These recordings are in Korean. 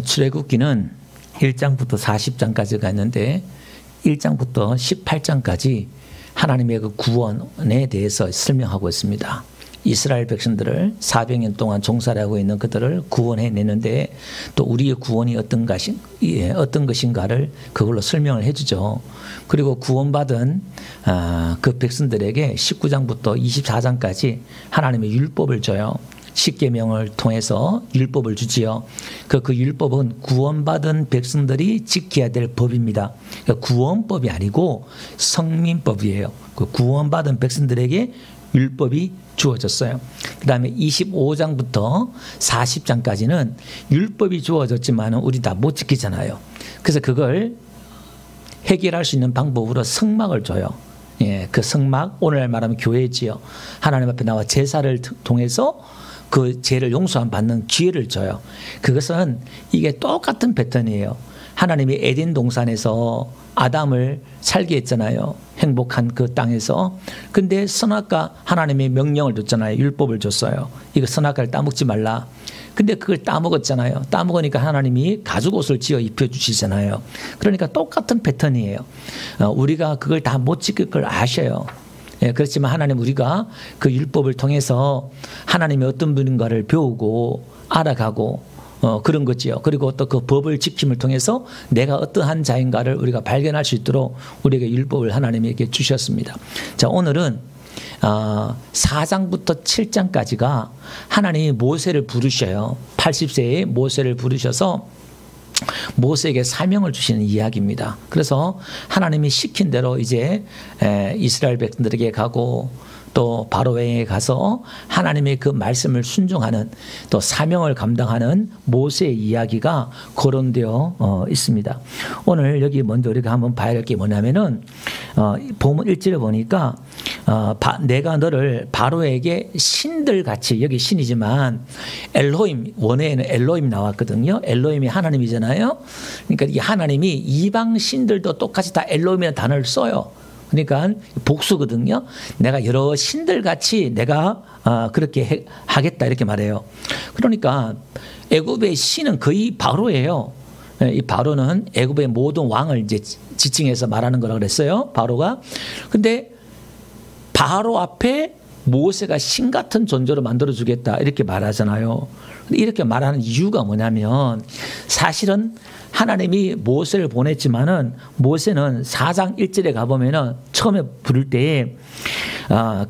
출애굽기는 1장부터 40장까지 갔는데 1장부터 18장까지 하나님의 그 구원에 대해서 설명하고 있습니다. 이스라엘 백성들을 400년 동안 종살이 하고 있는 그들을 구원해내는데 또 우리의 구원이 어떤 것인가를 그걸로 설명을 해주죠. 그리고 구원받은 그 백성들에게 19장부터 24장까지 하나님의 율법을 줘요. 십계명을 통해서 율법을 주지요. 그 율법은 구원받은 백성들이 지켜야 될 법입니다. 그러니까 구원법이 아니고 성민법이에요. 그 구원받은 백성들에게 율법이 주어졌어요. 그 다음에 25장부터 40장까지는 율법이 주어졌지만 우리 다 못 지키잖아요. 그래서 그걸 해결할 수 있는 방법으로 성막을 줘요. 예, 그 성막, 오늘날 말하면 교회지요. 하나님 앞에 나와 제사를 통해서 그 죄를 용서함 받는 기회를 줘요. 그것은 이게 똑같은 패턴이에요. 하나님이 에덴 동산에서 아담을 살게 했잖아요. 행복한 그 땅에서. 근데 선악과 하나님의 명령을 줬잖아요. 율법을 줬어요. 이거 선악과를 따먹지 말라. 근데 그걸 따먹었잖아요. 따먹으니까 하나님이 가죽옷을 지어 입혀주시잖아요. 그러니까 똑같은 패턴이에요. 우리가 그걸 다 못 지킬 걸 아셔요. 예, 그렇지만 하나님 우리가 그 율법을 통해서 하나님이 어떤 분인가를 배우고 알아가고 그런 거지요. 그리고 또 그 법을 지킴을 통해서 내가 어떠한 자인가를 우리가 발견할 수 있도록 우리에게 율법을 하나님에게 주셨습니다. 자, 오늘은 4장부터 7장까지가 하나님이 모세를 부르셔요. 80세에 모세를 부르셔서 모세에게 사명을 주시는 이야기입니다. 그래서 하나님이 시킨 대로 이제 이스라엘 백성들에게 가고 또 바로에게 가서 하나님의 그 말씀을 순종하는 또 사명을 감당하는 모세의 이야기가 거론되어 있습니다. 오늘 여기 먼저 우리가 한번 봐야 할 게 뭐냐면은 보면 1절에 보니까 내가 너를 바로에게 신들같이, 여기 신이지만 엘로임, 원어에는 엘로임 나왔거든요. 엘로임이 하나님이잖아요. 그러니까 이 하나님이 이방 신들도 똑같이 다 엘로임이라는 단어를 써요. 그러니까 복수거든요. 내가 여러 신들같이 내가 그렇게 하겠다 이렇게 말해요. 그러니까 애굽의 신은 거의 바로예요. 이 바로는 애굽의 모든 왕을 이제 지칭해서 말하는 거라고 그랬어요. 바로가. 근데 바로 앞에 모세가 신 같은 존재로 만들어주겠다 이렇게 말하잖아요. 이렇게 말하는 이유가 뭐냐면 사실은 하나님이 모세를 보냈지만은 모세는 4장 1절에 가보면은 처음에 부를 때에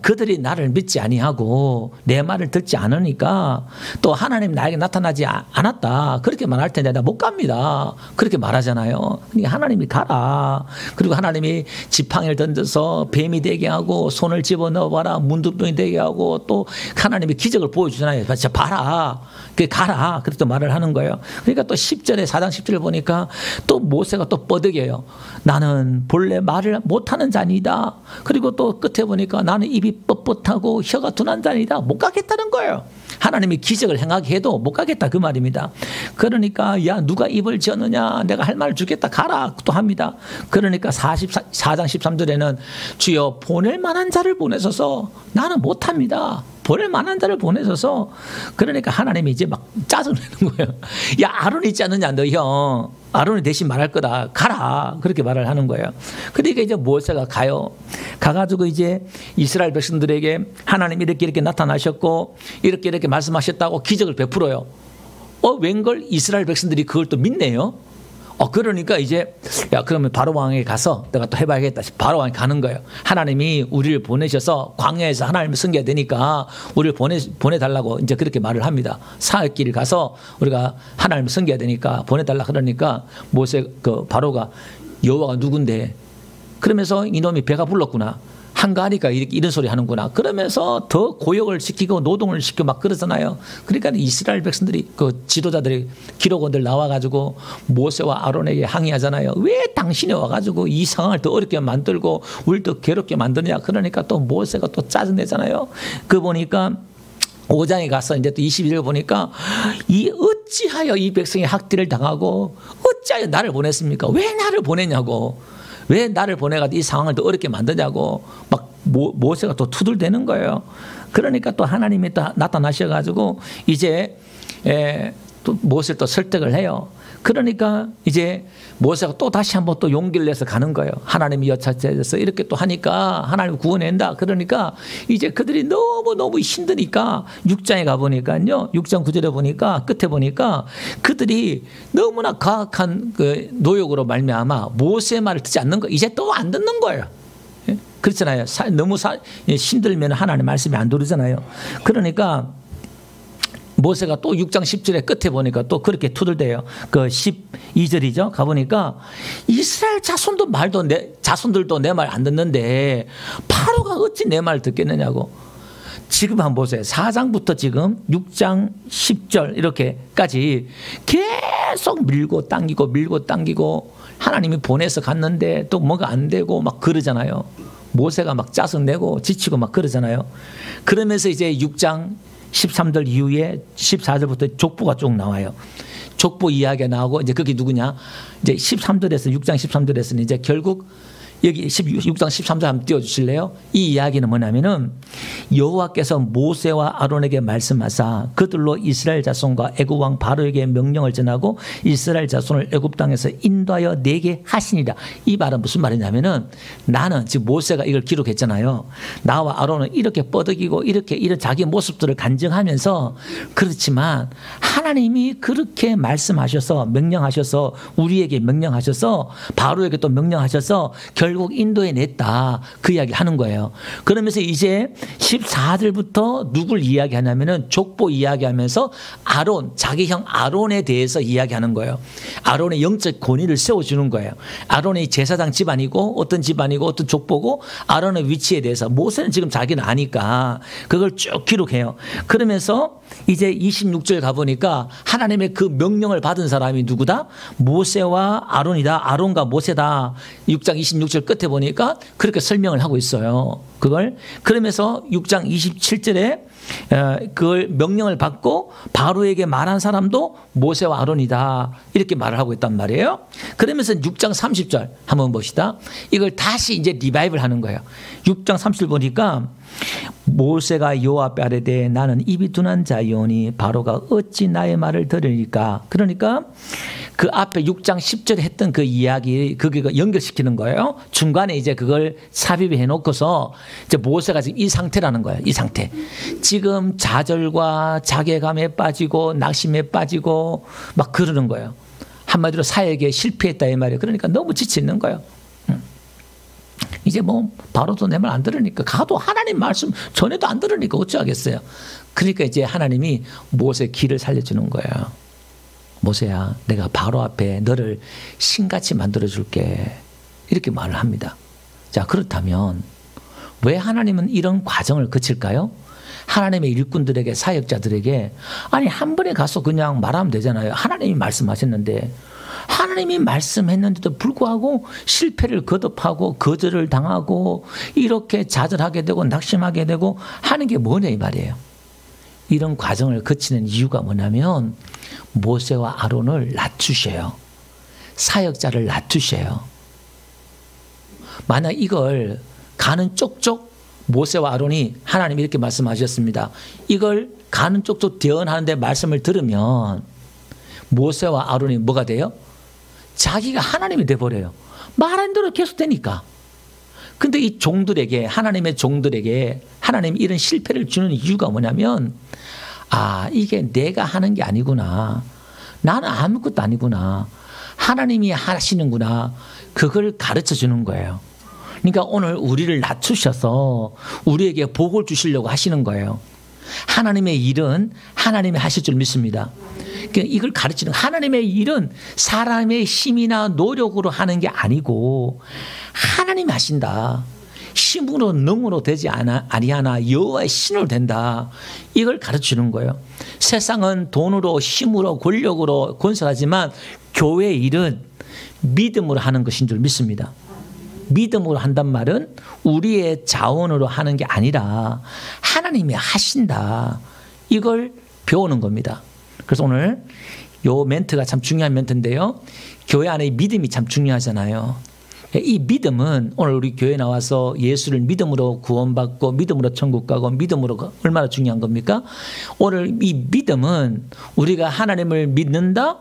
그들이 나를 믿지 아니하고 내 말을 듣지 않으니까 또 하나님 나에게 나타나지 않았다 그렇게 말할 텐데 나 못 갑니다 그렇게 말하잖아요. 그러니까 하나님이 가라. 그리고 하나님이 지팡이를 던져서 뱀이 되게 하고 손을 집어넣어봐라 문둥병이 되게 하고 또 하나님이 기적을 보여주잖아요. 진짜 봐라. 가라. 그렇게 또 말을 하는 거예요. 그러니까 또 10절에 4장 10절을 보니까 또 모세가 또 뻐득여요. 나는 본래 말을 못하는 자니다. 그리고 또 끝에 보니까 나는 입이 뻣뻣하고 혀가 둔한 자니다. 못 가겠다는 거예요. 하나님이 기적을 행하게 해도 못 가겠다 그 말입니다. 그러니까 야 누가 입을 지었느냐 내가 할 말을 주겠다 가라 또 합니다. 그러니까 4장 13절에는 주여 보낼 만한 자를 보내소서 나는 못합니다. 보낼 만한 자를 보내셔서 그러니까 하나님이 이제 막 짜증내는 거예요. 야 아론이 있지 않느냐 너 형. 아론이 대신 말할 거다. 가라. 그렇게 말을 하는 거예요. 그러니까 이제 모세가 가요. 가가지고 이제 이스라엘 백성들에게 하나님이 이렇게 나타나셨고 이렇게 말씀하셨다고 기적을 베풀어요. 웬걸 이스라엘 백성들이 그걸 또 믿네요. 그러니까 이제 야 그러면 바로 왕에게 가서 내가 또 해봐야겠다. 바로 왕에 가는 거예요. 하나님이 우리를 보내셔서 광야에서 하나님을 섬겨야 되니까 우리를 보내달라고 이제 그렇게 말을 합니다. 사흘길 가서 우리가 하나님을 섬겨야 되니까 보내달라 그러니까 모세 그 바로가 여호와가 누군데 그러면서 이놈이 배가 불렀구나. 한가하니까 이런 소리 하는구나. 그러면서 더 고역을 시키고 노동을 시키고 막 그러잖아요. 그러니까 이스라엘 백성들이 그 지도자들이 기록원들 나와가지고 모세와 아론에게 항의하잖아요. 왜 당신이 와가지고 이 상황을 더 어렵게 만들고 우리를 더 괴롭게 만드냐. 그러니까 또 모세가 또 짜증내잖아요. 그 보니까 5장에 가서 이제 또 21절 보니까 어찌하여 이 백성이 학대를 당하고 어찌하여 나를 보냈습니까? 왜 나를 보냈냐고. 왜 나를 보내가지고 이 상황을 더 어렵게 만드냐고 막 모세가 또 투덜대는 거예요. 그러니까 또 하나님이 또 나타나셔가지고 이제 또 모세를 또 설득을 해요. 그러니까 이제 모세가 또 다시 한번 또 용기를 내서 가는 거예요. 하나님이 여차저차해서 이렇게 또 하니까 하나님 구원한다. 그러니까 이제 그들이 너무 힘드니까 6장에 가보니까요. 6장 9절에 보니까 끝에 보니까 그들이 너무나 가혹한 그 노역으로 말미암아 모세의 말을 듣지 않는 거. 이제 또 안 듣는 거예요. 그렇잖아요. 너무 힘들면 하나님 말씀이 안 들으잖아요. 그러니까 모세가 또 6장 10절에 끝에 보니까 또 그렇게 투덜대요. 그 12절이죠. 가보니까 이스라엘 자손들도 내 말 안 듣는데 파로가 어찌 내 말 듣겠느냐고. 지금 한번 보세요. 4장부터 지금 6장 10절 이렇게까지 계속 밀고 당기고 하나님이 보내서 갔는데 또 뭐가 안 되고 막 그러잖아요. 모세가 막 짜증내고 지치고 막 그러잖아요. 그러면서 이제 6장 13절 이후에 14절부터 족보가 쭉 나와요. 족보 이야기가 나오고 이제 그게 누구냐? 이제 13절에서 6장 13절에서는 이제 결국 여기 6장 13절 한번 띄워주실래요? 이 이야기는 뭐냐면은 여호와께서 모세와 아론에게 말씀하사 그들로 이스라엘 자손과 애굽 왕 바로에게 명령을 전하고 이스라엘 자손을 애굽 땅에서 인도하여 내게 하시니라. 이 말은 무슨 말이냐면은 나는 지금 모세가 이걸 기록했잖아요. 나와 아론은 이렇게 뻐덕이고 이렇게 이런 자기 모습들을 간증하면서 그렇지만 하나님이 그렇게 말씀하셔서 명령하셔서 우리에게 명령하셔서 바로에게 또 명령하셔서 결국 인도에 냈다. 그 이야기를 하는 거예요. 그러면서 이제 14절부터 누굴 이야기하냐면은 족보 이야기하면서 아론, 자기 형 아론에 대해서 이야기하는 거예요. 아론의 영적 권위를 세워주는 거예요. 아론의 제사장 집안이고 어떤 집안이고 어떤 족보고 아론의 위치에 대해서 모세는 지금 자기는 아니까 그걸 쭉 기록해요. 그러면서 이제 26절 가보니까 하나님의 그 명령을 받은 사람이 누구다? 모세와 아론이다. 아론과 모세다. 6장 26절 끝에 보니까 그렇게 설명을 하고 있어요. 그걸 그러면서 6장 27절에 그걸 명령을 받고 바로에게 말한 사람도 모세와 아론이다. 이렇게 말을 하고 있단 말이에요. 그러면서 6장 30절 한번 봅시다. 이걸 다시 이제 리바이벌 하는 거예요. 6장 30절 보니까 모세가 여호와 앞에 아뢰되 나는 입이 둔한 자이오니 바로가 어찌 나의 말을 들으니까. 그러니까 그 앞에 6장 10절에 했던 그 이야기 그게 연결시키는 거예요. 중간에 이제 그걸 삽입해 놓고서 이제 모세가 지금 이 상태라는 거예요. 이 상태. 지금 좌절과 자괴감에 빠지고 낙심에 빠지고 막 그러는 거예요. 한마디로 사역에 실패했다 이 말이에요. 그러니까 너무 지쳐 있는 거예요. 이제 뭐 바로도 내 말 안 들으니까 가도 하나님 말씀 전에도 안 들으니까 어쩌겠어요. 그러니까 이제 하나님이 모세 길을 살려주는 거예요. 모세야, 내가 바로 앞에 너를 신같이 만들어줄게. 이렇게 말을 합니다. 자, 그렇다면 왜 하나님은 이런 과정을 거칠까요? 하나님의 일꾼들에게, 사역자들에게 아니 한 번에 가서 그냥 말하면 되잖아요. 하나님이 말씀하셨는데 하나님이 말씀했는데도 불구하고 실패를 거듭하고 거절을 당하고 이렇게 좌절하게 되고 낙심하게 되고 하는 게 뭐냐 이 말이에요. 이런 과정을 거치는 이유가 뭐냐면 모세와 아론을 낮추셔요. 사역자를 낮추셔요. 만약 이걸 가는 쪽쪽 모세와 아론이 하나님이 이렇게 말씀하셨습니다. 이걸 가는 쪽쪽 대언하는데 말씀을 들으면 모세와 아론이 뭐가 돼요? 자기가 하나님이 돼버려요. 말한 대로 계속 되니까. 근데 이 종들에게, 하나님의 종들에게 하나님이 이런 실패를 주는 이유가 뭐냐면 아, 이게 내가 하는 게 아니구나. 나는 아무것도 아니구나. 하나님이 하시는구나. 그걸 가르쳐 주는 거예요. 그러니까 오늘 우리를 낮추셔서 우리에게 복을 주시려고 하시는 거예요. 하나님의 일은 하나님이 하실 줄 믿습니다. 이걸 가르치는 하나님의 일은 사람의 힘이나 노력으로 하는 게 아니고 하나님이 하신다. 힘으로 능으로 되지 아니하나 여호와의 신으로 된다. 이걸 가르치는 거예요. 세상은 돈으로 힘으로 권력으로 건설하지만 교회의 일은 믿음으로 하는 것인 줄 믿습니다. 믿음으로 한단 말은 우리의 자원으로 하는 게 아니라 하나님이 하신다. 이걸 배우는 겁니다. 그래서 오늘 요 멘트가 참 중요한 멘트인데요. 교회 안에 믿음이 참 중요하잖아요. 이 믿음은 오늘 우리 교회 나와서 예수를 믿음으로 구원받고 믿음으로 천국 가고 믿음으로 얼마나 중요한 겁니까? 오늘 이 믿음은 우리가 하나님을 믿는다,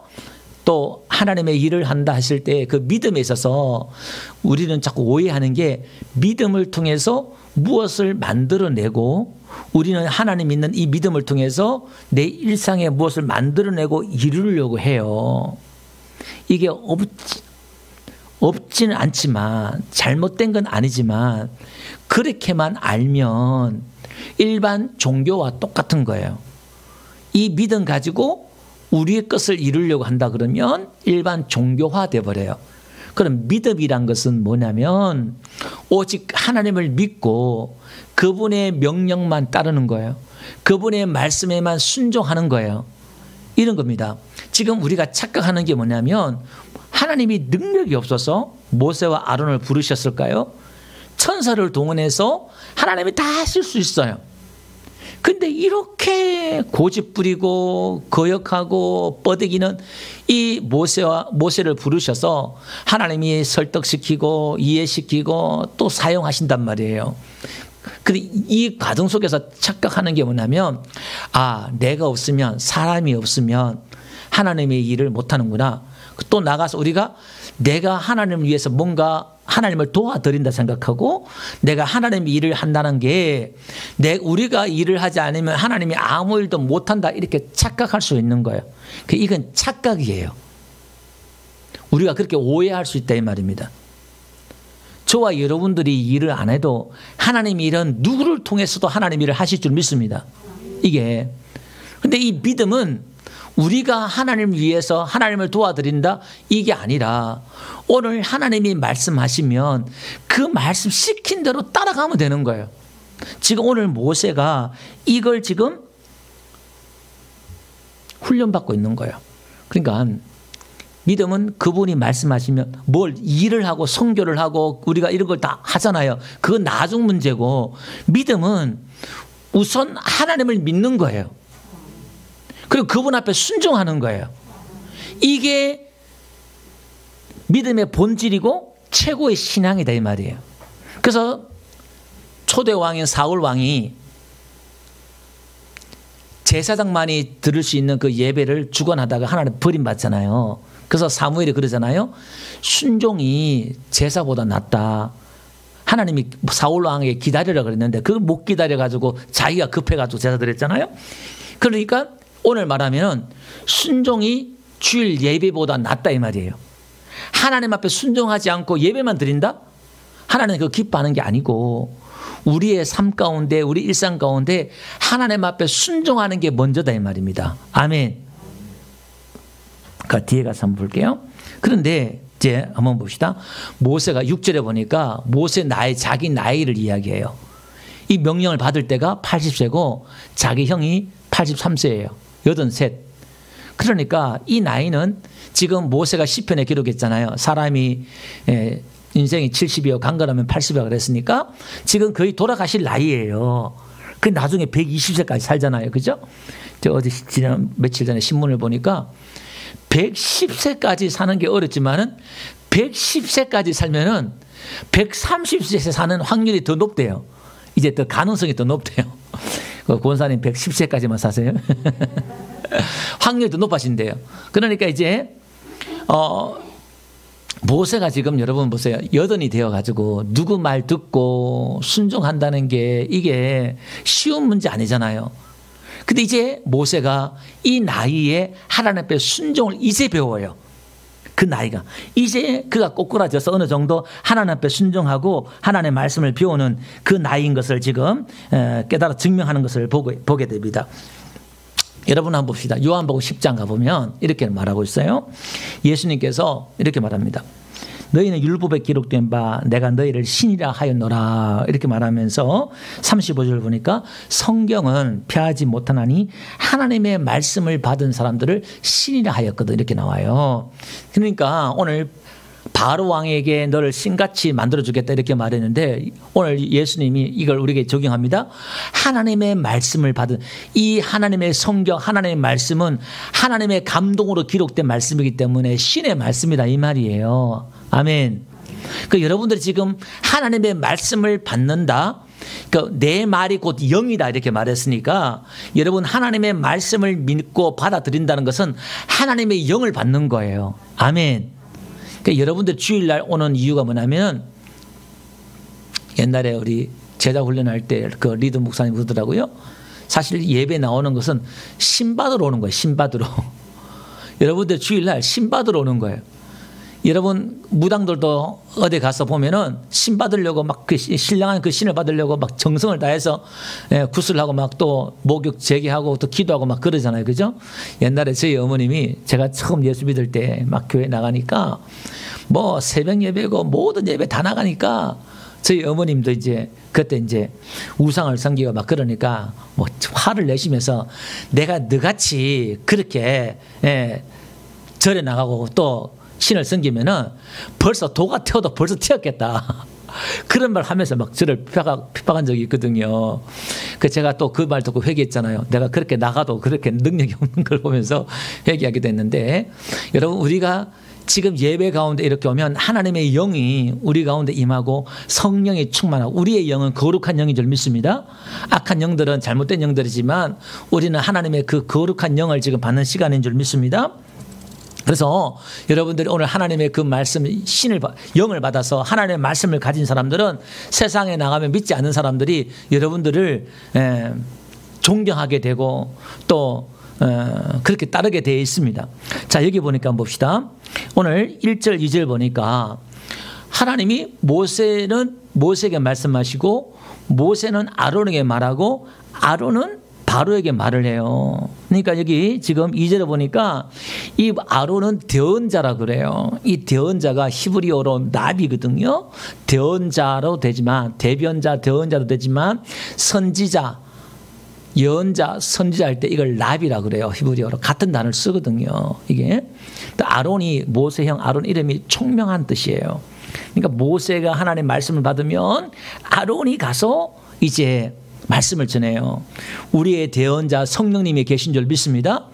또 하나님의 일을 한다 했을 때 그 믿음에 있어서 우리는 자꾸 오해하는 게 믿음을 통해서 무엇을 만들어내고 우리는 하나님 믿는 이 믿음을 통해서 내 일상에 무엇을 만들어내고 이루려고 해요. 이게 없지는 않지만 잘못된 건 아니지만 그렇게만 알면 일반 종교와 똑같은 거예요. 이 믿음 가지고 우리의 것을 이루려고 한다 그러면 일반 종교화 돼버려요. 그럼 믿음이란 것은 뭐냐면 오직 하나님을 믿고 그분의 명령만 따르는 거예요. 그분의 말씀에만 순종하는 거예요. 이런 겁니다. 지금 우리가 착각하는 게 뭐냐면 하나님이 능력이 없어서 모세와 아론을 부르셨을까요? 천사를 동원해서 하나님이 다 하실 수 있어요. 근데 이렇게 고집부리고 거역하고 뻐대기는 이 모세를 부르셔서 하나님이 설득시키고 이해시키고 또 사용하신단 말이에요. 근데 이 과정 속에서 착각하는 게 뭐냐면 내가 없으면, 사람이 없으면 하나님의 일을 못하는구나. 또 나가서 우리가 내가 하나님을 위해서 뭔가 하나님을 도와드린다 생각하고 내가 하나님의 일을 한다는 게 우리가 일을 하지 않으면 하나님이 아무 일도 못한다 이렇게 착각할 수 있는 거예요. 이건 착각이에요. 우리가 그렇게 오해할 수 있다 이 말입니다. 저와 여러분들이 일을 안 해도 하나님이 일은 누구를 통해서도 하나님 일을 하실 줄 믿습니다. 이게. 근데 이 믿음은 우리가 하나님을 위해서 하나님을 도와드린다 이게 아니라 오늘 하나님이 말씀하시면 그 말씀 시킨 대로 따라가면 되는 거예요. 지금 오늘 모세가 이걸 지금 훈련받고 있는 거예요. 그러니까 믿음은 그분이 말씀하시면 뭘 일을 하고 선교를 하고 우리가 이런 걸 다 하잖아요. 그건 나중 문제고 믿음은 우선 하나님을 믿는 거예요. 그리고 그분 앞에 순종하는 거예요. 이게 믿음의 본질이고 최고의 신앙이다 이 말이에요. 그래서 초대 왕인 사울 왕이 제사장만이 들을 수 있는 그 예배를 주관하다가 하나님 버림받잖아요. 그래서 사무엘이 그러잖아요. 순종이 제사보다 낫다. 하나님이 사울 왕에게 기다리라 그랬는데 그걸 못 기다려가지고 자기가 급해가지고 제사 드렸잖아요. 그러니까 오늘 말하면 순종이 주일 예배보다 낫다 이 말이에요. 하나님 앞에 순종하지 않고 예배만 드린다? 하나님은 그거 기뻐하는 게 아니고 우리의 삶 가운데 우리 일상 가운데 하나님 앞에 순종하는 게 먼저다 이 말입니다. 아멘. 그 뒤에 가서 한번 볼게요. 그런데 이제 한번 봅시다. 모세가 6절에 보니까 모세 자기 나이를 이야기해요. 이 명령을 받을 때가 80세고 자기 형이 83세예요. 83. 그러니까 이 나이는 지금 모세가 시편에 기록했잖아요. 사람이 인생이 70이요 강건하면 80이라 그랬으니까 지금 거의 돌아가실 나이예요. 그 나중에 120세까지 살잖아요. 그죠? 저 어제 지난 며칠 전에 신문을 보니까 110세까지 사는 게 어렵지만은 110세까지 살면은 130세 사는 확률이 더 높대요. 이제 더 가능성이 더 높대요. 권사님 110세까지만 사세요. 확률이 더 높아진대요. 그러니까 이제 모세가 지금 여러분 보세요. 여든이 되어가지고 누구 말 듣고 순종한다는 게 이게 쉬운 문제 아니잖아요. 근데 이제 모세가 이 나이에 하나님 앞에 순종을 이제 배워요. 그 나이가. 이제 그가 꼬꾸라져서 어느 정도 하나님 앞에 순종하고 하나님의 말씀을 배우는 그 나이인 것을 지금 깨달아 증명하는 것을 보게 됩니다. 여러분 한번 봅시다. 요한복음 10장 가보면 이렇게 말하고 있어요. 예수님께서 이렇게 말합니다. 너희는 율법에 기록된 바 내가 너희를 신이라 하였노라 이렇게 말하면서 35절 보니까 성경은 폐하지 못하나니 하나님의 말씀을 받은 사람들을 신이라 하였거든 이렇게 나와요. 그러니까 오늘 바로 왕에게 너를 신같이 만들어주겠다 이렇게 말했는데 오늘 예수님이 이걸 우리에게 적용합니다. 하나님의 말씀을 받은 이 하나님의 성경 하나님의 말씀은 하나님의 감동으로 기록된 말씀이기 때문에 신의 말씀이다 이 말이에요. 아멘. 그 여러분들이 지금 하나님의 말씀을 받는다. 그 내 말이 곧 영이다 이렇게 말했으니까 여러분 하나님의 말씀을 믿고 받아들인다는 것은 하나님의 영을 받는 거예요. 아멘. 그러니까 여러분들 주일날 오는 이유가 뭐냐면 옛날에 우리 제자 훈련할 때 그 리더 목사님 그러더라고요. 사실 예배 나오는 것은 신 받으러 오는 거예요. 신 받으러. 여러분들 주일날 신 받으러 오는 거예요. 여러분 무당들도 어디 가서 보면은 신 받으려고 막 그 신령한 그 신을 받으려고 막 정성을 다해서 구슬하고 막 또 목욕 재개하고 또 기도하고 막 그러잖아요. 그죠? 옛날에 저희 어머님이 제가 처음 예수 믿을 때 막 교회 나가니까 뭐 새벽 예배고 모든 예배 다 나가니까 저희 어머님도 이제 그때 이제 우상을 섬기고 막 그러니까 뭐 화를 내시면서 내가 너같이 그렇게 절에 나가고 또 신을 섬기면은 벌써 도가 튀어도 벌써 튀었겠다. 그런 말 하면서 막 저를 핍박한 적이 있거든요. 그 제가 또 그 말 듣고 회개했잖아요. 내가 그렇게 나가도 그렇게 능력이 없는 걸 보면서 회개하게 됐는데 여러분 우리가 지금 예배 가운데 이렇게 오면 하나님의 영이 우리 가운데 임하고 성령이 충만하고 우리의 영은 거룩한 영인 줄 믿습니다. 악한 영들은 잘못된 영들이지만 우리는 하나님의 그 거룩한 영을 지금 받는 시간인 줄 믿습니다. 그래서 여러분들이 오늘 하나님의 그 말씀 영을 받아서 하나님의 말씀을 가진 사람들은 세상에 나가면 믿지 않는 사람들이 여러분들을 존경하게 되고 또 그렇게 따르게 되어 있습니다. 자, 여기 보니까 한번 봅시다. 오늘 1절 2절 보니까 하나님이 모세에게 말씀하시고 모세는 아론에게 말하고 아론은 바로에게 말을 해요. 그러니까 여기 지금 2절에 보니까 이 아론은 대언자라고 그래요. 이 대언자가 히브리어로 나비거든요. 대언자로 되지만 대변자 대언자도 되지만 선지자 예언자 선지자 할 때 이걸 나비라고 그래요. 히브리어로 같은 단어를 쓰거든요. 이게 아론이 모세형 아론 이름이 총명한 뜻이에요. 그러니까 모세가 하나님의 말씀을 받으면 아론이 가서 이제 말씀을 전해요. 우리의 대언자 성령님이 계신 줄 믿습니다.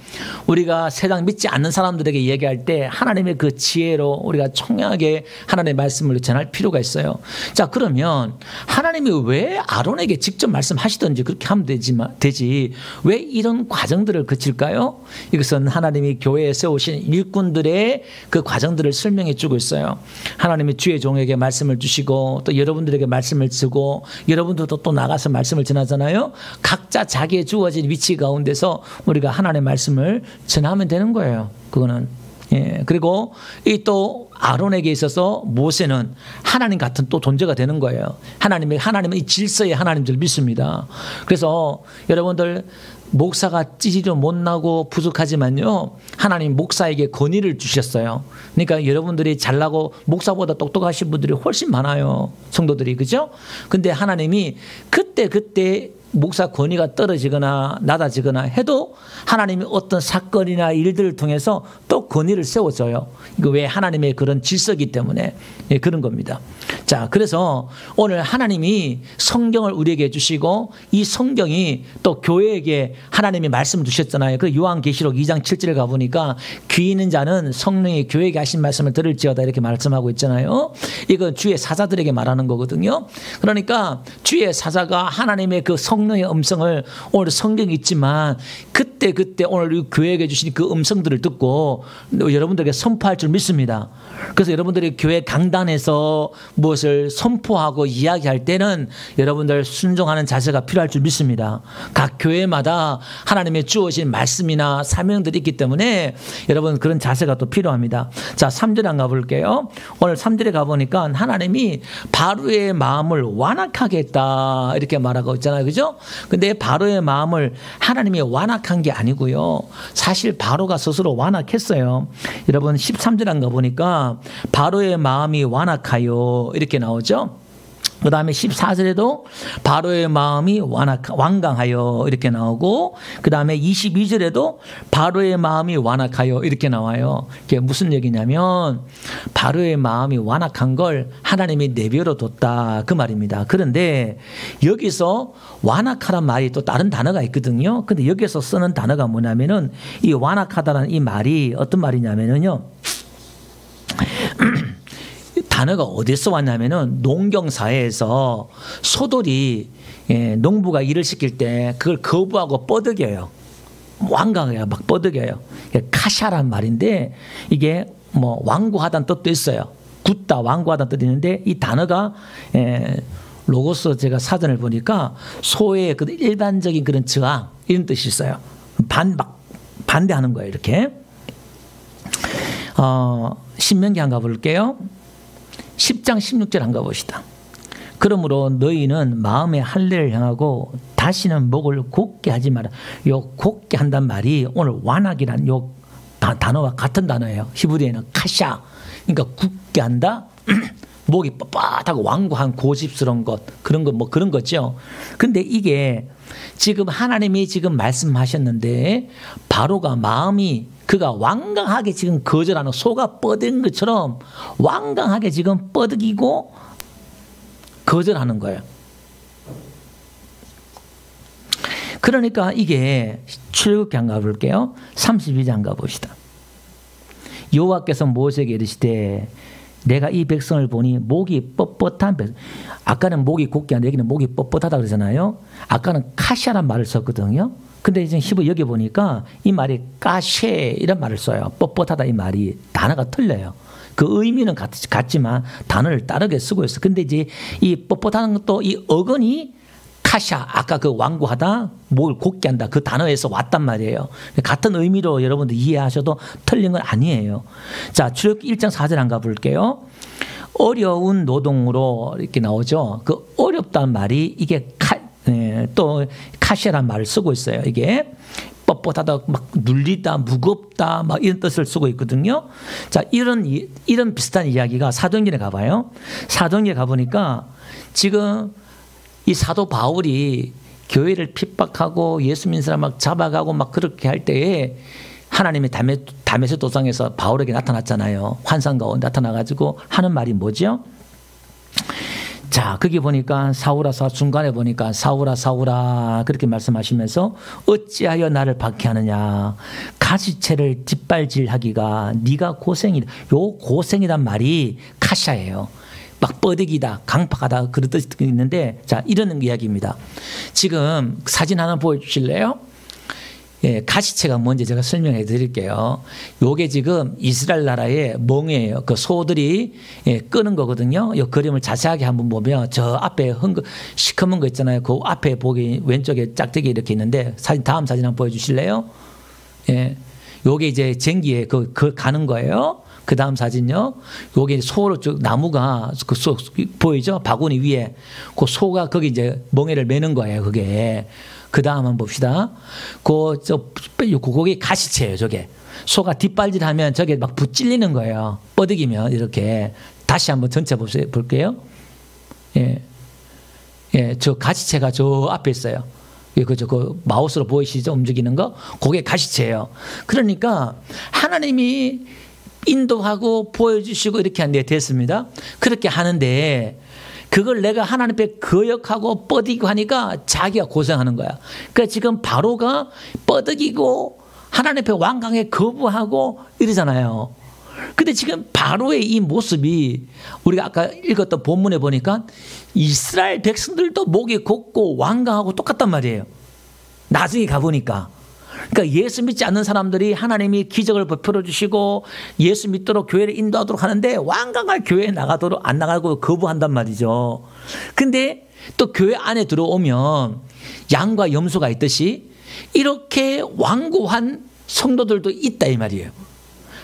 우리가 세상 믿지 않는 사람들에게 얘기할 때 하나님의 그 지혜로 우리가 청량하게 하나님의 말씀을 전할 필요가 있어요. 자, 그러면 하나님이 왜 아론에게 직접 말씀하시든지 그렇게 하면 되지 왜 이런 과정들을 거칠까요? 이것은 하나님이 교회에 세우신 일꾼들의 그 과정들을 설명해 주고 있어요. 하나님이 주의 종에게 말씀을 주시고 또 여러분들에게 말씀을 주고 여러분들도 또 나가서 말씀을 전하잖아요. 각자 자기의 주어진 위치 가운데서 우리가 하나님의 말씀을 전하면 되는 거예요. 그거는. 그리고 이 또 아론에게 있어서 모세는 하나님 같은 또 존재가 되는 거예요. 하나님은 이 질서의 하나님인 줄 믿습니다. 그래서 여러분들 목사가 찌질이 못나고 부족하지만요. 하나님 목사에게 권위를 주셨어요. 그러니까 여러분들이 잘나고 목사보다 똑똑하신 분들이 훨씬 많아요. 성도들이. 그죠? 근데 하나님이 그때 목사 권위가 떨어지거나 낮아지거나 해도 하나님이 어떤 사건이나 일들을 통해서 또 권위를 세워줘요. 이거 왜 하나님의 그런 질서이기 때문에 그런 겁니다. 자, 그래서 오늘 하나님이 성경을 우리에게 주시고 이 성경이 또 교회에게 하나님이 말씀을 주셨잖아요. 그 요한계시록 2장 7절에 가보니까 귀 있는 자는 성령이 교회에게 하신 말씀을 들을지어다 이렇게 말씀하고 있잖아요. 이건 주의 사자들에게 말하는 거거든요. 그러니까 주의 사자가 하나님의 그 성령의 음성을 오늘 성경이 있지만 그때 오늘 교회에게 주신 그 음성들을 듣고 여러분들에게 선포할 줄 믿습니다. 그래서 여러분들이 교회 강단에서 무엇을 선포하고 이야기할 때는 여러분들 순종하는 자세가 필요할 줄 믿습니다. 각 교회마다 하나님의 주어진 말씀이나 사명들이 있기 때문에 여러분 그런 자세가 또 필요합니다. 자, 3절에 한번 가볼게요. 오늘 3절에 가보니까 하나님이 바로의 마음을 완악하게 했다 이렇게 말하고 있잖아요. 그죠? 근데 바로의 마음을 하나님이 완악한 게 아니고요. 사실 바로가 스스로 완악했어요. 여러분 13절 한번 가보니까 바로의 마음이 완악하여 이렇게 나오죠. 그 다음에 14절에도 바로의 마음이 완강하여 이렇게 나오고 그 다음에 22절에도 바로의 마음이 완악하여 이렇게 나와요. 이게 무슨 얘기냐면 바로의 마음이 완악한 걸 하나님이 내버려 뒀다 그 말입니다. 그런데 여기서 완악하란 말이 또 다른 단어가 있거든요. 근데 여기서 쓰는 단어가 뭐냐면은 이 완악하다는 이 말이 어떤 말이냐면요. 단어가 어디서 왔냐면은 농경사회에서 소들이 농부가 일을 시킬 때 그걸 거부하고 뻐득여요. 완강해요. 막 뻐득여요. 카샤란 말인데 이게 뭐 완고하다는 뜻도 있어요. 굳다, 완고하다는 뜻이 있는데 이 단어가 로고스 제가 사전을 보니까 소의 그 일반적인 그런 저항 이런 뜻이 있어요. 반대하는 거예요. 이렇게. 신명기 한번 가볼게요. 10장 16절 한번 가봅시다. 그러므로 너희는 마음의 할례를 향하고 다시는 목을 곧게 하지 마라. 요 곧게 한단 말이 오늘 완악이란 요 단어와 같은 단어예요. 히브리어에는 카샤. 그러니까 굳게 한다. 목이 뻣뻣하고 완고한 고집스러운 것 그런 거 뭐 그런 거죠. 근데 이게 지금 하나님이 지금 말씀하셨는데 바로가 마음이 그가 완강하게 지금 거절하는 소가 뻗은 것처럼 완강하게 지금 뻗기고 거절하는 거예요. 그러니까 이게 출애굽기 한번 가볼게요. 32장 가봅시다. 여호와께서 모세에게 이르시되 내가 이 백성을 보니 목이 뻣뻣한 백성. 아까는 목이 곧게 한데 여기는 목이 뻣뻣하다 그러잖아요. 아까는 카샤란 말을 썼거든요. 근데 이제 히브리 여기 보니까 이 말이 까셰 이런 말을 써요. 뻣뻣하다 이 말이 단어가 틀려요. 그 의미는 같지만 단어를 다르게 쓰고 있어. 근데 이제 이 뻣뻣한 것도 이 어근이 카샤 아까 그 완고하다 목을 곧게 한다 그 단어에서 왔단 말이에요. 같은 의미로 여러분들 이해하셔도 틀린 건 아니에요. 자, 출애굽기 1장 4절 한번 가볼게요. 어려운 노동으로 이렇게 나오죠. 그 어렵다는 말이 이게 또 카샤란 말을 쓰고 있어요. 이게 뻣뻣하다, 막 눌리다, 무겁다, 막 이런 뜻을 쓰고 있거든요. 자, 이런 비슷한 이야기가 사도행전에 가봐요. 사도행전에 가보니까 지금 이 사도 바울이 교회를 핍박하고 예수 믿는 사람 막 잡아가고 막 그렇게 할 때에 하나님이 다메섹 도상에서 바울에게 나타났잖아요. 환상 가운데 나타나가지고 하는 말이 뭐죠? 자, 거기 보니까 사울아 중간에 보니까 사울아 그렇게 말씀하시면서 어찌하여 나를 박해하느냐 가시채를 뒷발질하기가 네가 고생이다. 요 고생이란 말이 카샤예요. 막 뻐득이다, 강팍하다 그런 뜻이 있는데 자 이런 이야기입니다. 지금 사진 하나 보여주실래요? 예, 가시채가 뭔지 제가 설명해 드릴게요. 요게 지금 이스라엘 나라의 멍이에요. 그 소들이 끄는 거거든요. 이 그림을 자세하게 한번 보면 저 앞에 시커먼 거 있잖아요. 그 앞에 보기 왼쪽에 짝대기 이렇게 있는데 다음 사진 한번 보여주실래요? 예, 요게 이제 쟁기에 그 가는 거예요. 그 다음 사진요. 여기 소로 쭉 나무가 그 소 보이죠? 바구니 위에 그 소가 거기 이제 멍에를 매는 거예요. 그게. 그 다음 한번 봅시다. 그게 가시채예요. 저게 소가 뒷발질하면 저게 막 붙찔리는 거예요. 뻐득이면 이렇게. 다시 한번 전체 볼게요. 예, 예, 저 가시채가 저 앞에 있어요. 그 마우스로 보이시죠? 움직이는 거. 그게 가시채예요. 그러니까 하나님이 인도하고 보여주시고 이렇게 하는데 됐습니다. 그렇게 하는데 그걸 내가 하나님 앞에 거역하고 뻐득이고 하니까 자기가 고생하는 거야. 그러니까 지금 바로가 뻐득이고 하나님 앞에 완강하게 거부하고 이러잖아요. 근데 지금 바로의 이 모습이 우리가 아까 읽었던 본문에 보니까 이스라엘 백성들도 목이 곧고 완강하고 똑같단 말이에요. 나중에 가보니까. 그러니까 예수 믿지 않는 사람들이 하나님이 기적을 베풀어 주시고 예수 믿도록 교회를 인도하도록 하는데 완강하게 교회에 나가도록 안 나가고 거부한단 말이죠. 근데 또 교회 안에 들어오면 양과 염소가 있듯이 이렇게 완고한 성도들도 있다 이 말이에요.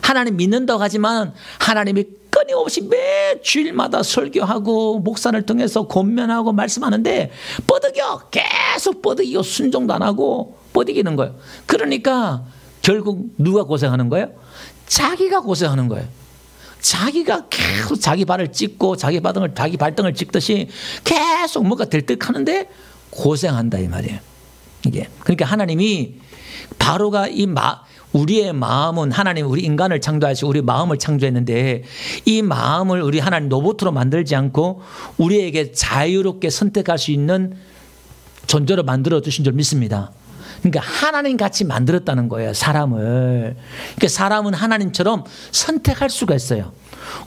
하나님 믿는다고 하지만 하나님이 끊임없이 매 주일마다 설교하고 목사를 통해서 권면하고 말씀하는데 뻐득여 계속 뻐득이고 순종도 안 하고 뻐득이는 거예요. 그러니까 결국 누가 고생하는 거예요? 자기가 고생하는 거예요. 자기가 계속 자기 발을 찢고 자기 발등을 찍듯이 계속 뭔가 들뜨하는데 고생한다 이 말이에요. 이게 그러니까 하나님이 바로가 우리의 마음은 하나님 우리 인간을 창조하시고 우리 마음을 창조했는데 이 마음을 우리 하나님 로봇으로 만들지 않고 우리에게 자유롭게 선택할 수 있는 존재로 만들어 주신 줄 믿습니다. 그러니까 하나님 같이 만들었다는 거예요, 사람을. 그러니까 사람은 하나님처럼 선택할 수가 있어요.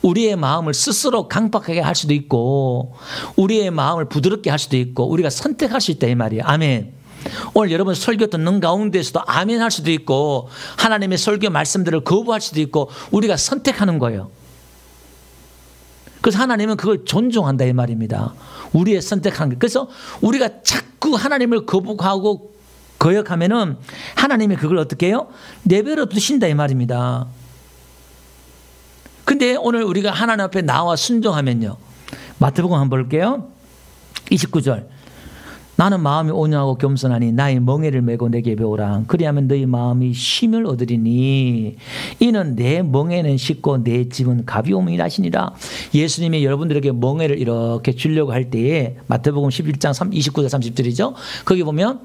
우리의 마음을 스스로 강박하게 할 수도 있고 우리의 마음을 부드럽게 할 수도 있고 우리가 선택할 수 있다 이 말이에요. 아멘. 오늘 여러분 설교 듣는 가운데서도 아멘 할 수도 있고 하나님의 설교 말씀들을 거부할 수도 있고 우리가 선택하는 거예요. 그래서 하나님은 그걸 존중한다 이 말입니다. 우리의 선택하는 거. 그래서 우리가 자꾸 하나님을 거부하고 거역하면은 하나님이 그걸 어떻게 해요? 내버려 두신다 이 말입니다. 근데 오늘 우리가 하나님 앞에 나와 순종하면요. 마태복음 한번 볼게요. 29절. 나는 마음이 온유하고 겸손하니 나의 멍에를 메고 내게 배우라. 그리하면 너희 마음이 쉼을 얻으리니 이는 내 멍에는 쉽고 내 짐은 가벼움이라 하시니라. 예수님이 여러분들에게 멍에를 이렇게 주려고 할 때에 마태복음 11장 29절 30절이죠. 거기 보면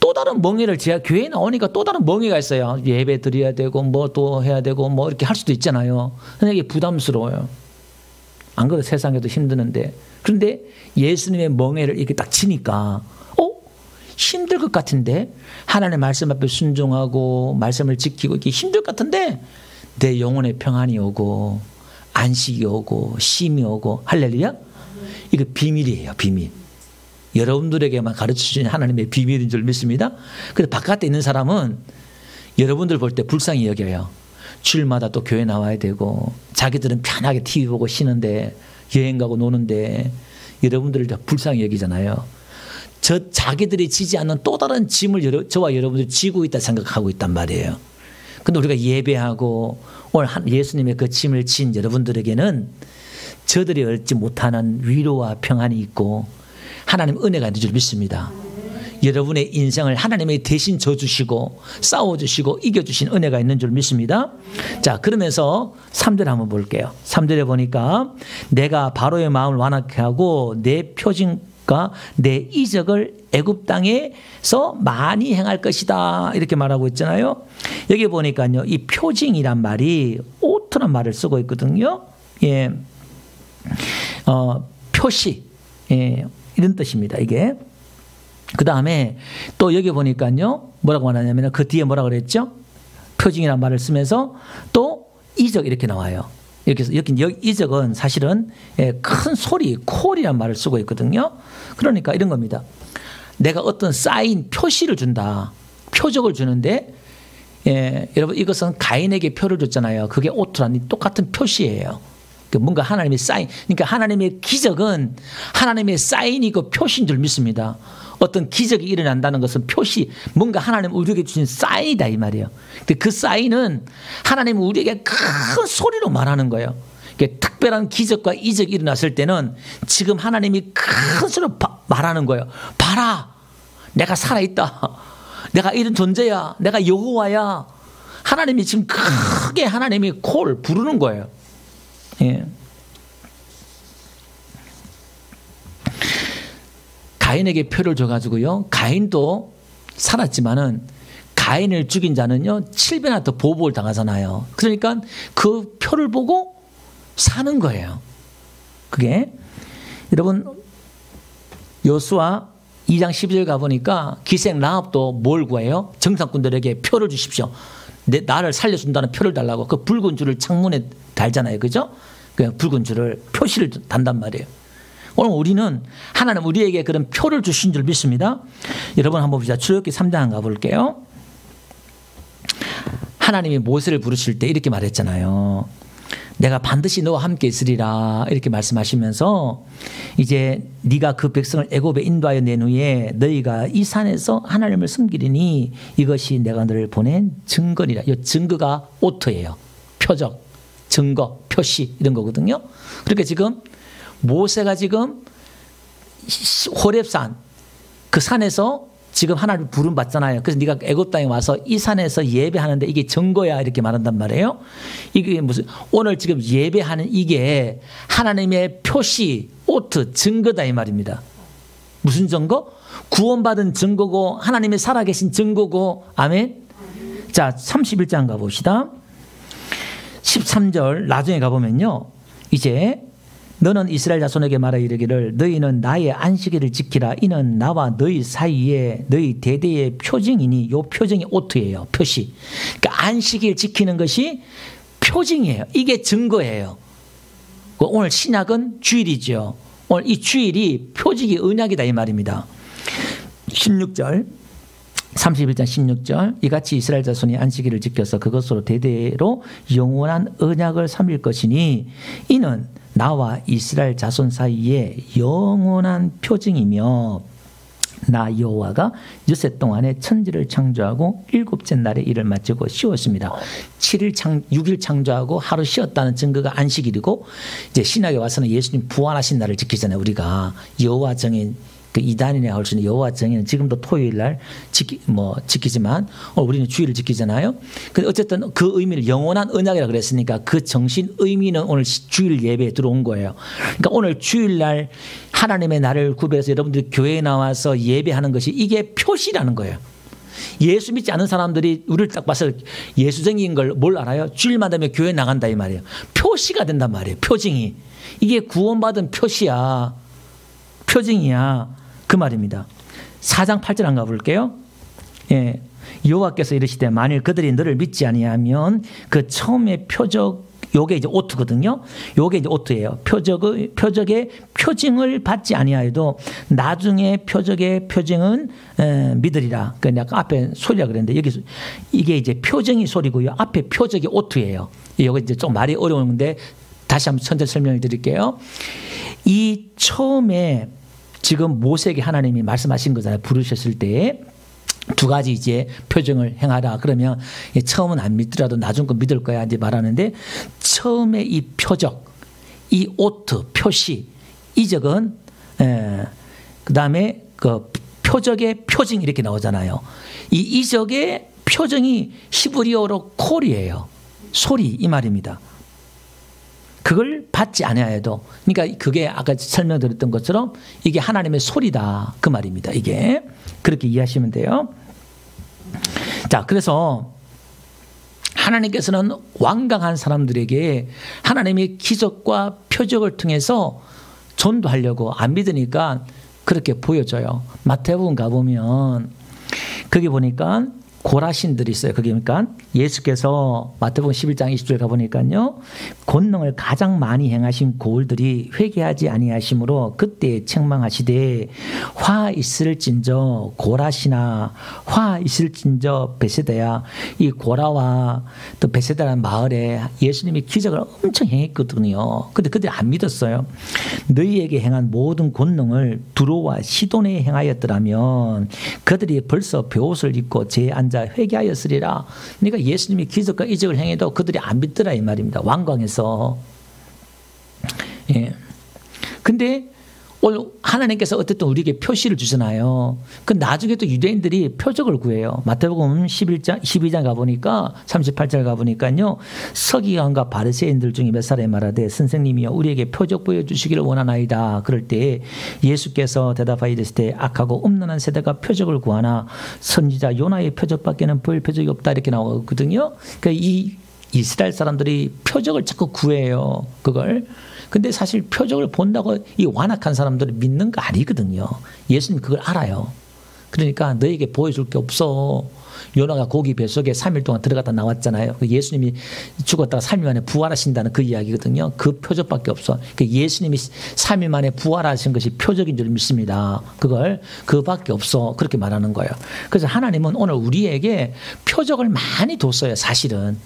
또 다른 멍에를 제가 교회에 나오니까 또 다른 멍에가 있어요. 예배 드려야 되고 뭐 또 해야 되고 뭐 이렇게 할 수도 있잖아요. 근데 이게 부담스러워요. 안 그래도 세상에도 힘드는데. 그런데 예수님의 멍에를 이렇게 딱 치니까 힘들 것 같은데 하나님의 말씀 앞에 순종하고 말씀을 지키고 이렇게 힘들 것 같은데 내 영혼의 평안이 오고 안식이 오고 쉼이 오고 할렐루야. 이거 비밀이에요. 비밀. 여러분들에게만 가르쳐주신 하나님의 비밀인 줄 믿습니다. 그래서 바깥에 있는 사람은 여러분들 볼 때 불쌍히 여겨요. 주일마다 또 교회 나와야 되고 자기들은 편하게 TV 보고 쉬는데 여행 가고 노는데 여러분들을 다 불쌍히 여기잖아요. 자기들이 지지 않는 또 다른 짐을 저와 여러분들이 지고 있다 생각하고 있단 말이에요. 근데 우리가 예배하고 오늘 예수님의 그 짐을 진 여러분들에게는 저들이 얻지 못하는 위로와 평안이 있고 하나님 은혜가 있는 줄 믿습니다. 여러분의 인생을 하나님이 대신 져주시고 싸워주시고 이겨주신 은혜가 있는 줄 믿습니다. 자, 그러면서 3절 한번 볼게요. 3절에 보니까 내가 바로의 마음을 완악케 하고 내 표징과 내 이적을 애굽 땅에서 많이 행할 것이다 이렇게 말하고 있잖아요. 여기 보니까요, 이 표징이란 말이 오트란 말을 쓰고 있거든요. 예, 표시, 예, 이런 뜻입니다. 이게. 그 다음에 또 여기 보니까요, 뭐라고 말하냐면 그 뒤에 뭐라 그랬죠? 표징이라는 말을 쓰면서 또 이적 이렇게 나와요. 이렇게 해서 여기 이적은 사실은 큰 소리, 콜이라는 말을 쓰고 있거든요. 그러니까 이런 겁니다. 내가 어떤 사인, 표시를 준다. 표적을 주는데, 여러분 이것은 가인에게 표를 줬잖아요. 그게 오트라니 똑같은 표시예요. 뭔가 하나님의 사인, 그러니까 하나님의 기적은 하나님의 사인이고 표시인 줄 믿습니다. 어떤 기적이 일어난다는 것은 표시, 뭔가 하나님 우리에게 주신 사인이다 이 말이에요. 근데 그 사인은 하나님 우리에게 큰 소리로 말하는 거예요. 특별한 기적과 이적이 일어났을 때는 지금 하나님이 큰 소리로 말하는 거예요. 봐라, 내가 살아있다. 내가 이런 존재야. 내가 여호와야. 하나님이 지금 크게 하나님이 콜 부르는 거예요. 예. 가인에게 표를 줘가지고요. 가인도 살았지만은 가인을 죽인 자는요 7배나 더 보복을 당하잖아요. 그러니까 그 표를 보고 사는 거예요. 그게 여러분 여호수아 2장 12절 가보니까 기생 라합도 뭘 구해요? 정상꾼들에게 표를 주십시오. 나를 살려준다는 표를 달라고 그 붉은 줄을 창문에 달잖아요. 그죠? 그 붉은 줄을 표시를 단단 말이에요. 오늘 우리는 하나님 우리에게 그런 표를 주신 줄 믿습니다. 여러분 한번 보자. 출애굽기 3장 가볼게요. 하나님이 모세를 부르실 때 이렇게 말했잖아요. 내가 반드시 너와 함께 있으리라 이렇게 말씀하시면서 이제 네가 그 백성을 애굽에 인도하여 낸 후에 너희가 이 산에서 하나님을 섬기리니 이것이 내가 너를 보낸 증거니라. 이 증거가 오토예요. 표적, 증거, 표시 이런 거거든요. 그러니까 지금 모세가 지금 호렙산 그 산에서 지금 하나님 부름 받잖아요. 그래서 네가 애굽 땅에 와서 이 산에서 예배하는데 이게 증거야 이렇게 말한단 말이에요. 이게 무슨 오늘 지금 예배하는 이게 하나님의 표시, 오트, 증거다 이 말입니다. 무슨 증거? 구원받은 증거고 하나님의 살아계신 증거고 아멘. 자 31장 가봅시다. 13절 나중에 가보면요. 이제 너는 이스라엘 자손에게 말하 이르기를 너희는 나의 안식일을 지키라. 이는 나와 너희 사이에 너희 대대의 표징이니. 요 표징이 오트예요. 표시. 그러니까 안식일 지키는 것이 표징이에요. 이게 증거예요. 오늘 신약은 주일이죠. 오늘 이 주일이 표징이 언약이다 이 말입니다. 16절 31장 16절 이같이 이스라엘 자손이 안식일을 지켜서 그것으로 대대로 영원한 언약을 삼을 것이니 이는 나와 이스라엘 자손 사이에 영원한 표징이며 나 여호와가 엿새 동안에 천지를 창조하고 일곱째 날에 일을 마치고 쉬었습니다. 6일 창조하고 하루 쉬었다는 증거가 안식일이고 이제 신약에 와서는 예수님 부활하신 날을 지키잖아요. 우리가 여호와 정인 그 이단이라 할 수 있는 여호와 정인은 지금도 토요일 날 지키지만 우리는 주일을 지키잖아요. 근데 어쨌든 그 의미를 영원한 언약이라 그랬으니까 그 정신 의미는 오늘 주일 예배에 들어온 거예요. 그러니까 오늘 주일 날 하나님의 날을 구별해서 여러분들이 교회에 나와서 예배하는 것이 이게 표시라는 거예요. 예수 믿지 않은 사람들이 우리를 딱 봐서 예수쟁이인 걸 뭘 알아요? 주일만 되면 교회 나간다 이 말이에요. 표시가 된단 말이에요. 표징이. 이게 구원받은 표시야. 표징이야. 그 말입니다. 4장 8절 한번 가볼게요. 예. 여호와께서 이르시되 만일 그들이 너를 믿지 아니하면 그 처음의 표적 요게 이제 오트거든요. 요게 이제 오트예요. 표적의 표징을 받지 아니하여도 나중에 표적의 표징은 믿으리라. 그러니까 앞에 소리라 그랬는데 여기 이게 이제 표징이 소리고요. 앞에 표적이 오트예요. 요게 이제 좀 말이 어려운데 다시 한번 천천히 설명을 드릴게요. 이 처음에 지금 모세에게 하나님이 말씀하신 거잖아요. 부르셨을 때 두 가지 이제 표징을 행하라. 그러면 처음은 안 믿더라도 나중 거 믿을 거야 이제 말하는데 처음에 이 표적, 이 오트 표시, 이적은 그 다음에 그 표적의 표징 이렇게 나오잖아요. 이 이적의 표징이 히브리어로 콜이에요. 소리 이 말입니다. 그걸 받지 않아야도 그러니까 그게 아까 설명드렸던 것처럼 이게 하나님의 소리다 그 말입니다. 이게 그렇게 이해하시면 돼요. 자, 그래서 하나님께서는 완강한 사람들에게 하나님의 기적과 표적을 통해서 전도하려고 안 믿으니까 그렇게 보여줘요. 마태복음 가보면 거기 보니까 고라신들이 있어요. 거기 그러니까 예수께서 마태복음 11장 20절 가보니까요. 권능을 가장 많이 행하신 고을들이 회개하지 아니하심으로 그때 책망하시되 화 있을진저 고라시나 화 있을진저 베세다야. 이 고라와 또 베세다라는 마을에 예수님이 기적을 엄청 행했거든요. 근데 그들이 안 믿었어요. 너희에게 행한 모든 권능을 두로와 시돈에 행하였더라면 그들이 벌써 베옷을 입고 제 앉아 회개하였으리라. 그러니까 예수님이 기적과 이적을 행해도 그들이 안 믿더라 이 말입니다. 완광에서. 예. 근데 오늘 하나님께서 어쨌든 우리에게 표시를 주잖아요. 그 나중에 또 유대인들이 표적을 구해요. 마태복음 12장 가보니까 38절 가보니까요. 서기관과 바리새인들 중에 몇 사람이 말하되 선생님이여 우리에게 표적 보여주시기를 원하나이다. 그럴 때 예수께서 대답하여 이르시되 악하고 음란한 세대가 표적을 구하나 선지자 요나의 표적밖에는 보일 표적이 없다 이렇게 나오거든요. 그러니까 이 이스라엘 사람들이 표적을 자꾸 구해요. 그걸. 근데 사실 표적을 본다고 이 완악한 사람들을 믿는 거 아니거든요. 예수님 그걸 알아요. 그러니까 너에게 보여줄 게 없어. 요나가 고기 뱃속에 3일 동안 들어갔다 나왔잖아요. 예수님이 죽었다가 3일 만에 부활하신다는 그 이야기거든요. 그 표적밖에 없어. 예수님이 3일 만에 부활하신 것이 표적인 줄 믿습니다. 그거밖에 없어. 그렇게 말하는 거예요. 그래서 하나님은 오늘 우리에게 표적을 많이 뒀어요. 사실은.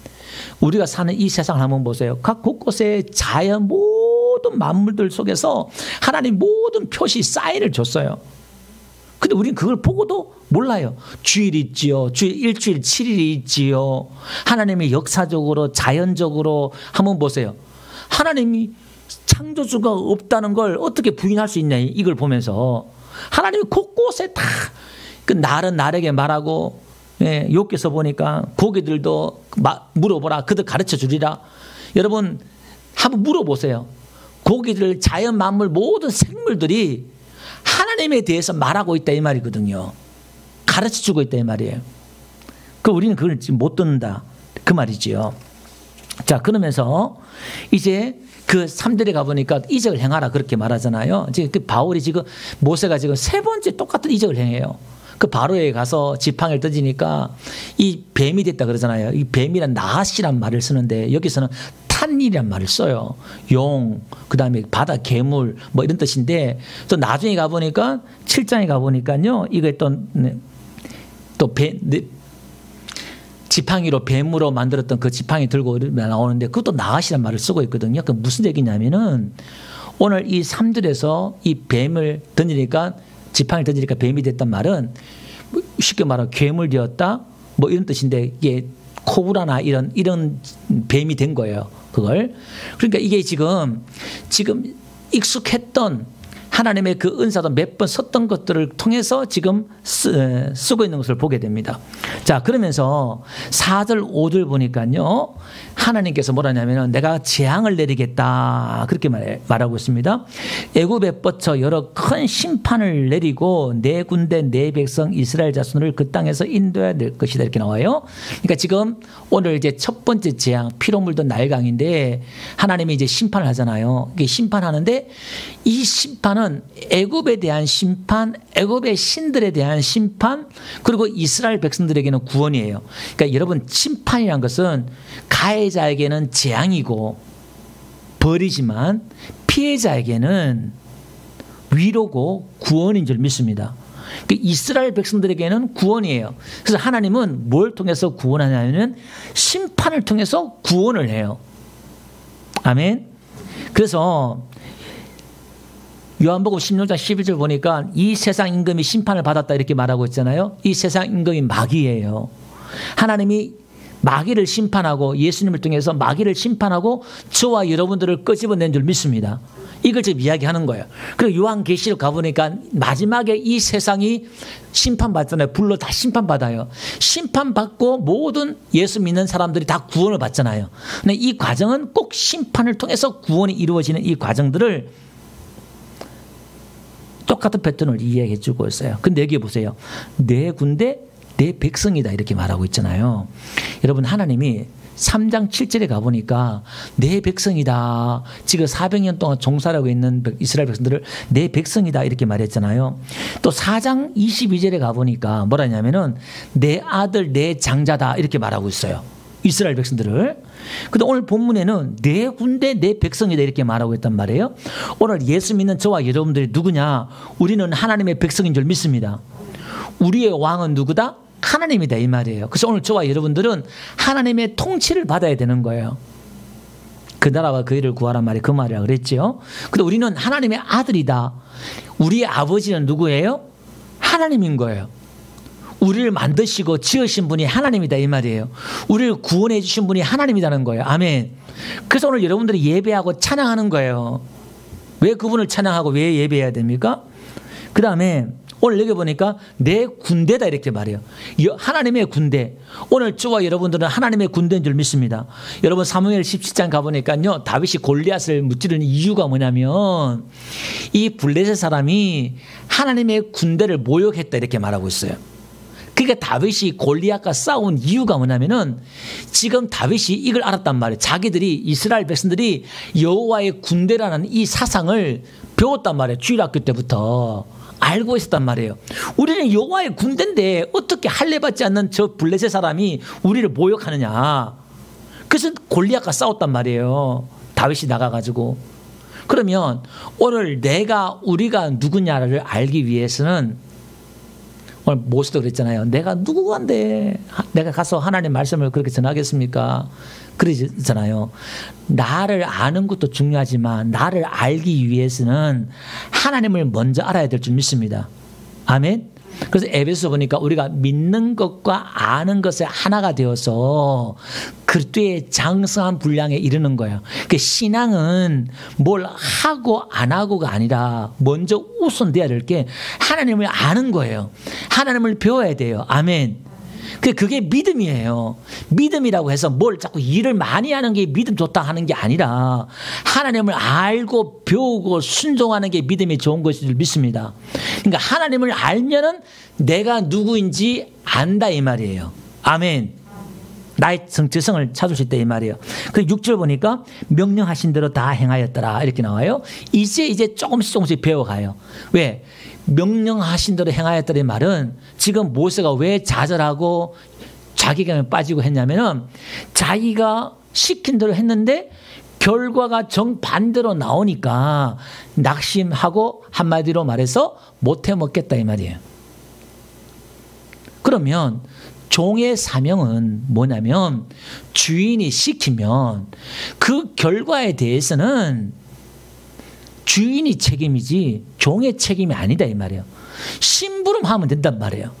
우리가 사는 이 세상을 한번 보세요. 각 곳곳에 자연 모든 만물들 속에서 하나님 모든 표시 사인을 줬어요. 근데 우리는 그걸 보고도 몰라요. 주일이 있지요. 일주일 7일이 있지요. 하나님이 역사적으로 자연적으로 한번 보세요. 하나님이 창조주가 없다는 걸 어떻게 부인할 수 있냐 이걸 보면서 하나님이 곳곳에 다 그 날은 날에게 말하고 예, 욥기서 보니까 고기들도 물어보라. 그들 가르쳐 주리라. 여러분 한번 물어보세요. 고기들 자연 만물 모든 생물들이 하나님에 대해서 말하고 있다 이 말이거든요. 가르쳐 주고 있다 이 말이에요. 우리는 그걸 지금 못 듣는다 그 말이지요. 자, 그러면서 이제 그 3절에 가보니까 이적을 행하라 그렇게 말하잖아요. 지금 그 바울이 지금 모세가 지금 세 번째 똑같은 이적을 행해요. 그 바로에 가서 지팡이를 던지니까 이 뱀이 됐다 그러잖아요. 이 뱀이란 나핫이란 말을 쓰는데 여기서는 탄이란 말을 써요. 용, 그 다음에 바다 괴물 뭐 이런 뜻인데 또 나중에 가보니까 7장에 가보니까요. 이게 또 지팡이로 뱀으로 만들었던 그 지팡이 들고 나오는데 그것도 나핫이란 말을 쓰고 있거든요. 그 무슨 얘기냐면은 오늘 이 3절에서 이 뱀을 던지니까 지팡이를 던지니까 뱀이 됐단 말은 쉽게 말하면 괴물 되었다 뭐 이런 뜻인데 이게 코브라나 이런 뱀이 된 거예요. 그걸. 그러니까 이게 지금 익숙했던 하나님의 그 은사도 몇 번 썼던 것들을 통해서 지금 쓰고 있는 것을 보게 됩니다. 자, 그러면서 4절, 5절 보니까요. 하나님께서 뭐라냐면은 내가 재앙을 내리겠다. 그렇게 말하고 있습니다. 애굽에 뻗쳐 여러 큰 심판을 내리고 내 군대, 내 백성 이스라엘 자손을 그 땅에서 인도해야 될 것이다. 이렇게 나와요. 그러니까 지금 오늘 이제 첫 번째 재앙, 피로 물든 나일강인데 하나님이 이제 심판을 하잖아요. 이게 심판하는데 이 심판은 애굽에 대한 심판, 애굽의 신들에 대한 심판, 그리고 이스라엘 백성들에게는 구원이에요. 그러니까 여러분 심판이란 것은 가해자에게는 재앙이고 벌이지만 피해자에게는 위로고 구원인 줄 믿습니다. 그러니까 이스라엘 백성들에게는 구원이에요. 그래서 하나님은 뭘 통해서 구원하냐면 심판을 통해서 구원을 해요. 아멘. 그래서 요한복음 16장 11절 보니까 이 세상 임금이 심판을 받았다 이렇게 말하고 있잖아요. 이 세상 임금이 마귀예요. 하나님이 마귀를 심판하고 예수님을 통해서 마귀를 심판하고 저와 여러분들을 끄집어낸 줄 믿습니다. 이걸 지금 이야기하는 거예요. 그리고 요한계시록 가보니까 마지막에 이 세상이 심판받잖아요. 불로 다 심판받아요. 심판받고 모든 예수 믿는 사람들이 다 구원을 받잖아요. 근데 이 과정은 꼭 심판을 통해서 구원이 이루어지는 이 과정들을 똑같은 패턴을 이해해 주고 있어요. 근데 여기 보세요. 내 군대, 내 백성이다 이렇게 말하고 있잖아요. 여러분 하나님이 3장 7절에 가보니까 내 백성이다. 지금 400년 동안 종살하고 있는 이스라엘 백성들을 내 백성이다 이렇게 말했잖아요. 또 4장 22절에 가보니까 뭐라냐면은 내 아들, 내 장자다 이렇게 말하고 있어요. 이스라엘 백성들을. 근데 오늘 본문에는 내 군대, 내 백성이다 이렇게 말하고 있단 말이에요. 오늘 예수 믿는 저와 여러분들이 누구냐? 우리는 하나님의 백성인 줄 믿습니다. 우리의 왕은 누구다? 하나님이다 이 말이에요. 그래서 오늘 저와 여러분들은 하나님의 통치를 받아야 되는 거예요. 그 나라와 그 일을 구하란 말이 그 말이라고 그랬죠. 근데 우리는 하나님의 아들이다. 우리의 아버지는 누구예요? 하나님인 거예요. 우리를 만드시고 지으신 분이 하나님이다 이 말이에요. 우리를 구원해 주신 분이 하나님이라는 거예요. 아멘. 그래서 오늘 여러분들이 예배하고 찬양하는 거예요. 왜 그분을 찬양하고 왜 예배해야 됩니까? 그 다음에 오늘 여기 보니까 내 군대다 이렇게 말해요. 하나님의 군대. 오늘 저와 여러분들은 하나님의 군대인 줄 믿습니다. 여러분 사무엘 17장 가보니까요. 다윗이 골리앗을 무찌르는 이유가 뭐냐면 이 블레셋 사람이 하나님의 군대를 모욕했다 이렇게 말하고 있어요. 그러니까 다윗이 골리앗과 싸운 이유가 뭐냐면은 지금 다윗이 이걸 알았단 말이에요. 자기들이 이스라엘 백성들이 여호와의 군대라는 이 사상을 배웠단 말이에요. 주일학교 때부터 알고 있었단 말이에요. 우리는 여호와의 군대인데 어떻게 할례 받지 않는 저 블레셋 사람이 우리를 모욕하느냐. 그래서 골리앗과 싸웠단 말이에요. 다윗이 나가가지고. 그러면 오늘 우리가 누구냐를 알기 위해서는 오늘 모세도 그랬잖아요. 내가 누구간데 내가 가서 하나님 말씀을 그렇게 전하겠습니까? 그러잖아요. 나를 아는 것도 중요하지만 나를 알기 위해서는 하나님을 먼저 알아야 될 줄 믿습니다. 아멘. 그래서 에베소 보니까 우리가 믿는 것과 아는 것에 하나가 되어서 그리스도의 장성한 분량에 이르는 거예요. 그 신앙은 뭘 하고 안 하고가 아니라 먼저 우선돼야 될 게 하나님을 아는 거예요. 하나님을 배워야 돼요. 아멘. 그게 믿음이에요. 믿음이라고 해서 뭘 자꾸 일을 많이 하는 게 믿음 좋다 하는 게 아니라 하나님을 알고 배우고 순종하는 게 믿음이 좋은 것인 줄 믿습니다. 그러니까 하나님을 알면은 내가 누구인지 안다 이 말이에요. 아멘. 나의 정체성을 찾을 수 있다 이 말이에요. 그 6절 보니까 명령하신 대로 다 행하였더라 이렇게 나와요. 이제 조금씩 배워가요. 왜? 명령하신 대로 행하였더라 이 말은 지금 모세가 왜 좌절하고 자기감에 빠지고 했냐면은 자기가 시킨 대로 했는데 결과가 정반대로 나오니까 낙심하고 한마디로 말해서 못해 먹겠다 이 말이에요. 그러면 종의 사명은 뭐냐면 주인이 시키면 그 결과에 대해서는 주인이 책임이지 종의 책임이 아니다 이 말이에요. 심부름하면 된단 말이에요.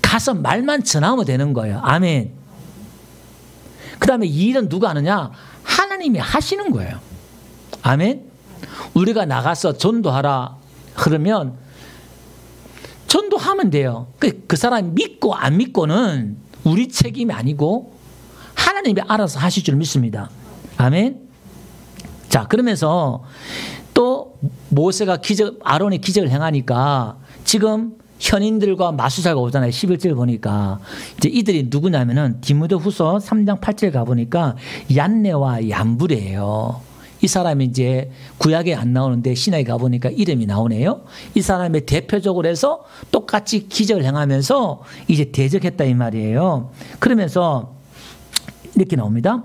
가서 말만 전하면 되는 거예요. 아멘. 그 다음에 이 일은 누가 하느냐? 하나님이 하시는 거예요. 아멘. 우리가 나가서 전도하라 그러면 전도하면 돼요. 그 사람이 믿고 안 믿고는 우리 책임이 아니고 하나님이 알아서 하실 줄 믿습니다. 아멘. 자, 그러면서 또 모세가 아론이 기적을 행하니까 지금 현인들과 마술사가 오잖아요. 11절 보니까 이제 이들이 누구냐면은 디모데후서 3장 8절 가보니까 얀네와 얀불이에요. 이 사람이 이제 구약에 안 나오는데 신약에 가보니까 이름이 나오네요. 이 사람이 대표적으로 해서 똑같이 기적을 행하면서 이제 대적했다 이 말이에요. 그러면서 이렇게 나옵니다.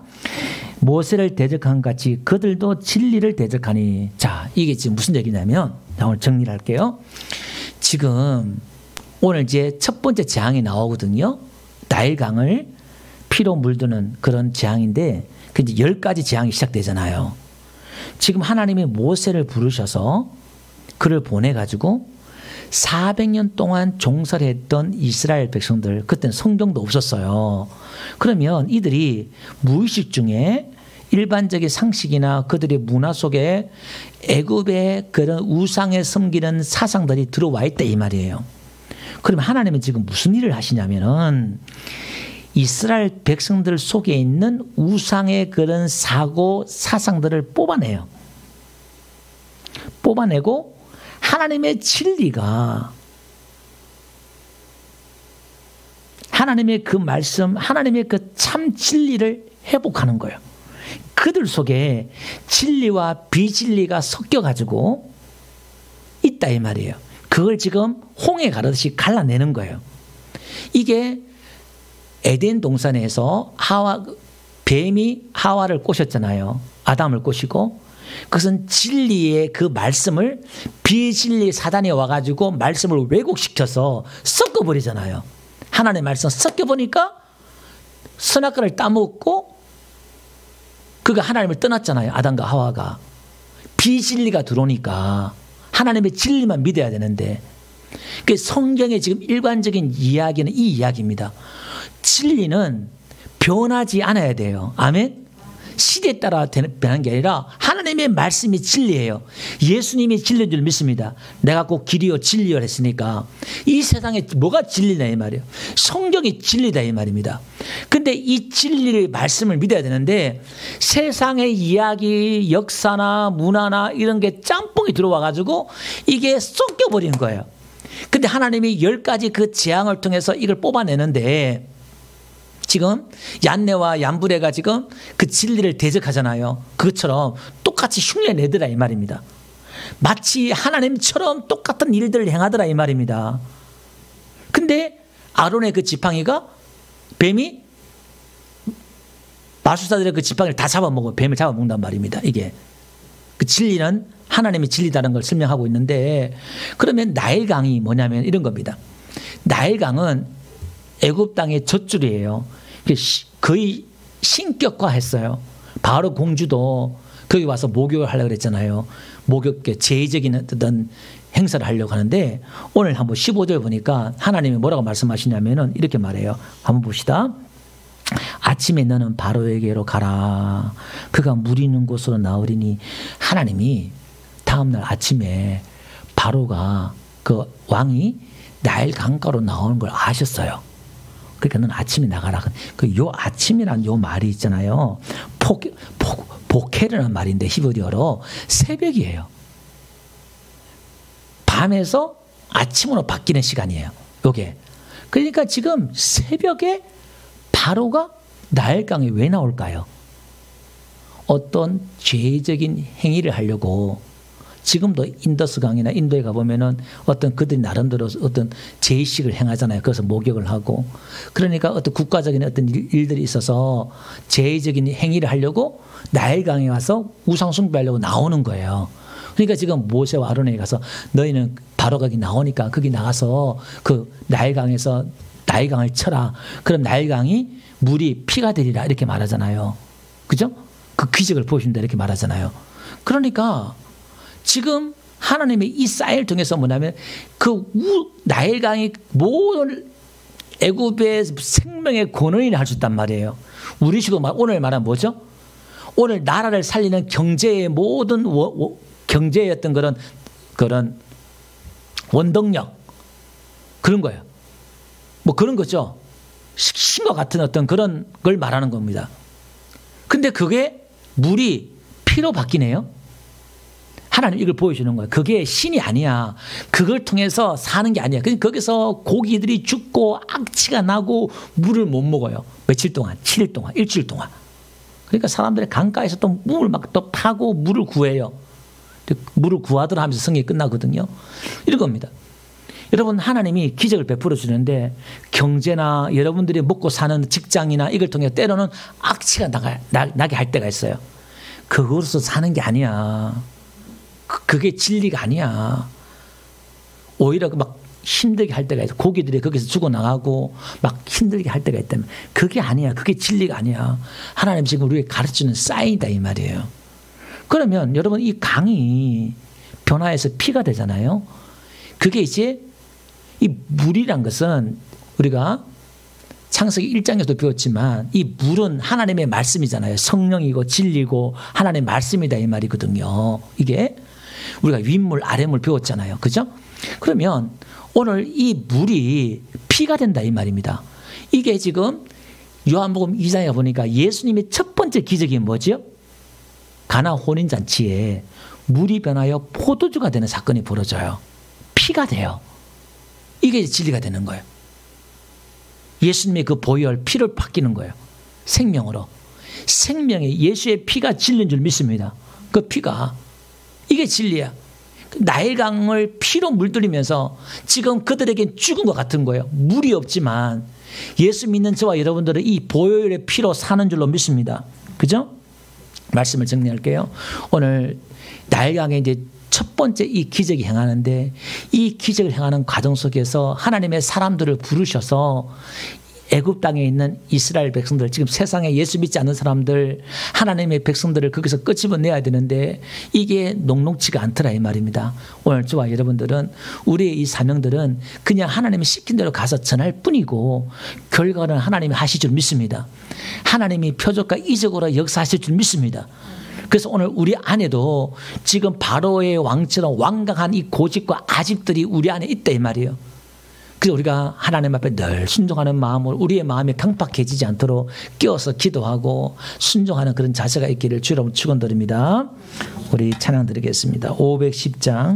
모세를 대적한 같이 그들도 진리를 대적하니. 자, 이게 지금 무슨 얘기냐면 오늘 정리를 할게요. 지금 오늘 이제 첫 번째 재앙이 나오거든요. 나일강을 피로 물드는 그런 재앙인데 그 이제 10가지 재앙이 시작되잖아요. 지금 하나님이 모세를 부르셔서 그를 보내가지고 400년 동안 종살이 했던 이스라엘 백성들, 그때는 성경도 없었어요. 그러면 이들이 무의식 중에 일반적인 상식이나 그들의 문화 속에 애굽의 그런 우상에 섬기는 사상들이 들어와 있다 이 말이에요. 그러면 하나님은 지금 무슨 일을 하시냐면은 이스라엘 백성들 속에 있는 우상의 그런 사고 사상들을 뽑아내요. 뽑아내고 하나님의 진리가, 하나님의 그 말씀, 하나님의 그 참 진리를 회복하는 거예요. 그들 속에 진리와 비진리가 섞여가지고 있다 이 말이에요. 그걸 지금 홍해 가르듯이 갈라내는 거예요. 이게 에덴 동산에서 뱀이 하와를 꼬셨잖아요. 아담을 꼬시고. 그것은 진리의 그 말씀을 비진리 사단이 와가지고 말씀을 왜곡시켜서 섞어버리잖아요. 하나님의 말씀 섞여보니까 선악과를 따먹고 그가 하나님을 떠났잖아요. 아담과 하와가. 비진리가 들어오니까 하나님의 진리만 믿어야 되는데, 그 성경의 지금 일관적인 이야기는 이 이야기입니다. 진리는 변하지 않아야 돼요. 아멘. 시대에 따라 변하는 게 아니라 하나님의 말씀이 진리예요. 예수님이 진리인 줄 믿습니다. 내가 꼭 길이요 진리요 했으니까 이 세상에 뭐가 진리냐 이 말이에요. 성경이 진리다 이 말입니다. 근데 이 진리의 말씀을 믿어야 되는데 세상의 이야기, 역사나 문화나 이런 게 짬뽕이 들어와 가지고 이게 섞여버리는 거예요. 근데 하나님이 10가지 그 재앙을 통해서 이걸 뽑아내는데 지금 얀네와 얀브레가 지금 그 진리를 대적하잖아요. 그것처럼 똑같이 흉내내더라 이 말입니다. 마치 하나님처럼 똑같은 일들을 행하더라 이 말입니다. 근데 아론의 그 지팡이가 뱀이 마술사들의 그 지팡이를 다 잡아먹어요. 뱀을 잡아먹는단 말입니다. 이게 그 진리는 하나님의 진리다는 걸 설명하고 있는데, 그러면 나일강이 뭐냐면 이런 겁니다. 나일강은 애굽 땅의 젖줄이에요. 거의 신격화했어요. 바로 공주도 거기 와서 목욕을 하려고 그랬잖아요. 목욕 제의적인 어떤 행사를 하려고 하는데 오늘 한번 15절 보니까 하나님이 뭐라고 말씀하시냐면은 이렇게 말해요. 한번 봅시다. 아침에 너는 바로에게로 가라. 그가 물 있는 곳으로 나오리니. 하나님이 다음날 아침에 바로가 그 왕이 나일 강가로 나오는 걸 아셨어요. 그러니까 너는 아침에 나가라. 그 요 아침이란 요 말이 있잖아요. 보케르라는 말인데 히브리어로 새벽이에요. 밤에서 아침으로 바뀌는 시간이에요. 요게. 그러니까 지금 새벽에 바로가 나일강이 왜 나올까요? 어떤 죄적인 행위를 하려고 지금도 인더스강이나 인도에 가보면은 어떤 그들이 나름대로 어떤 제의식을 행하잖아요. 그래서 목욕을 하고. 그러니까 어떤 국가적인 어떤 일들이 있어서 제의적인 행위를 하려고 나일강에 가서 우상숭배하려고 나오는 거예요. 그러니까 지금 모세와 아론에게 가서 너희는 바로 거기 나오니까 거기 나가서 그 나일강에서 나일강을 쳐라. 그럼 나일강이 물이 피가 되리라 이렇게 말하잖아요. 그죠? 그 기적을 보여준다 이렇게 말하잖아요. 그러니까 지금 하나님의 이 사인을 통해서 뭐냐면 그 나일강이 모든 애굽의 생명의 권원이 할 수 있단 말이에요. 우리 식으로 오늘 말하면 뭐죠? 오늘 나라를 살리는 경제의 모든 경제의 어떤 그런 원동력 그런 거예요. 뭐 그런 거죠. 신과 같은 어떤 그런 걸 말하는 겁니다. 근데 그게 물이 피로 바뀌네요. 하나님 이걸 보여주는 거예요. 그게 신이 아니야. 그걸 통해서 사는 게 아니야. 그러니까 거기서 고기들이 죽고 악취가 나고 물을 못 먹어요. 며칠 동안, 7일 동안, 일주일 동안. 그러니까 사람들이 강가에서 또 물을 막 또 파고 물을 구해요. 물을 구하더라 하면서 성경이 끝나거든요. 이런 겁니다. 여러분 하나님이 기적을 베풀어 주는데 경제나 여러분들이 먹고 사는 직장이나 이걸 통해 때로는 악취가 나게 할 때가 있어요. 그것으로 사는 게 아니야. 그게 진리가 아니야. 오히려 막 힘들게 할 때가 있어. 고기들이 거기서 죽어나가고 막 힘들게 할 때가 있다면 그게 아니야. 그게 진리가 아니야. 하나님 지금 우리에게 가르치는 사인이다 이 말이에요. 그러면 여러분 이 강이 변화해서 피가 되잖아요. 그게 이제 이 물이란 것은 우리가 창세기 1장에서도 배웠지만 이 물은 하나님의 말씀이잖아요. 성령이고 진리고 하나님의 말씀이다 이 말이거든요. 이게 우리가 윗물 아랫물 배웠잖아요. 그죠? 그러면 오늘 이 물이 피가 된다 이 말입니다. 이게 지금 요한복음 2장에 보니까 예수님의 첫 번째 기적이 뭐죠? 가나 혼인잔치에 물이 변하여 포도주가 되는 사건이 벌어져요. 피가 돼요. 이게 진리가 되는 거예요. 예수님의 그 보혈 피를 바뀌는 거예요. 생명으로. 생명에 예수의 피가 진리인 줄 믿습니다. 그 피가. 이게 진리야. 나일강을 피로 물들이면서 지금 그들에게 죽은 것 같은 거예요. 물이 없지만 예수 믿는 저와 여러분들은 이 보혈의 피로 사는 줄로 믿습니다. 그죠? 말씀을 정리할게요. 오늘 나일강에 이제 첫 번째 이 기적이 행하는데 이 기적을 행하는 과정 속에서 하나님의 사람들을 부르셔서 애굽 땅에 있는 이스라엘 백성들 지금 세상에 예수 믿지 않는 사람들 하나님의 백성들을 거기서 끄집어내야 되는데 이게 녹록지가 않더라 이 말입니다. 오늘 저와 여러분들은 우리의 이 사명들은 그냥 하나님이 시킨 대로 가서 전할 뿐이고 결과는 하나님이 하실 줄 믿습니다. 하나님이 표적과 이적으로 역사하실 줄 믿습니다. 그래서 오늘 우리 안에도 지금 바로의 왕처럼 완강한 이 고집과 아집들이 우리 안에 있다 이 말이에요. 그래서 우리가 하나님 앞에 늘 순종하는 마음으로 우리의 마음이 강팍해지지 않도록 끼어서 기도하고 순종하는 그런 자세가 있기를 주로 축원드립니다. 우리 찬양 드리겠습니다. 510장